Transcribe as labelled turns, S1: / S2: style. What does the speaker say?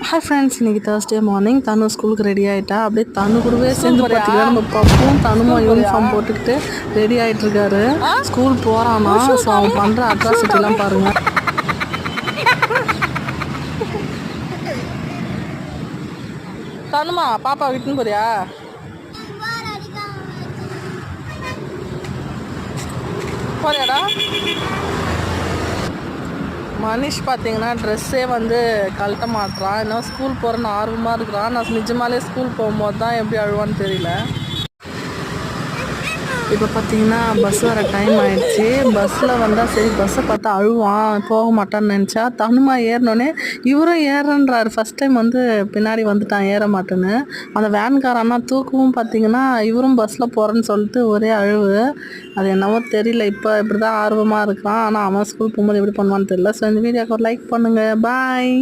S1: Hi friends, இன்றைக்கி Thursday morning தனு ஸ்கூலுக்கு ready ஆகிட்டா. அப்படியே தனு கூடவே சேர்ந்து பார்த்திங்கன்னா நம்ம பப்பும் தனுமா யூனிஃபார்ம் போட்டுக்கிட்டு ரெடி ஆகிட்டுருக்காரு. ஸ்கூல் போகிறானா. ஸோ அவன் பண்ணுற அட்ராசிட்டிலாம் பாருங்கள். தனுமா பாப்பா விட்டுன்னு போறியா? போறியாடா? மனிஷ் பார்த்தீங்கன்னா ட்ரெஸ்ஸே வந்து கழட்ட மாட்டுறான். இன்னும் ஸ்கூல் போகிறேன்னு ஆர்வமாக இருக்கிறான். நான் நிஜமாலே ஸ்கூல் போகும்போது தான் எப்படி அழுவான்னு தெரியல. இப்போ பார்த்தீங்கன்னா பஸ் வர டைம் ஆகிடுச்சி. பஸ்ஸில் வந்தால் சரி பஸ்ஸை பார்த்தா அழுவான், போக மாட்டான்னு நினச்சா தனுமா ஏறினோடனே இவரும் ஏறன்றாரு. ஃபஸ்ட் டைம் வந்து பின்னாடி வந்துட்டான் ஏற மாட்டேன்னு. அந்த வேன்காரன்னா தூக்கவும் பார்த்தீங்கன்னா இவரும் பஸ்ஸில் போகிறேன்னு சொல்லிட்டு ஒரே அழுவு. அது என்னவோ தெரியல, இப்போ இப்படி தான் ஆர்வமாக இருக்கான். ஆனால் அவன் ஸ்கூல் போகும்போது எப்படி பண்ணுவான்னு தெரியல. ஸோ இந்த வீடியோக்கு ஒரு லைக் பண்ணுங்கள். பாய்.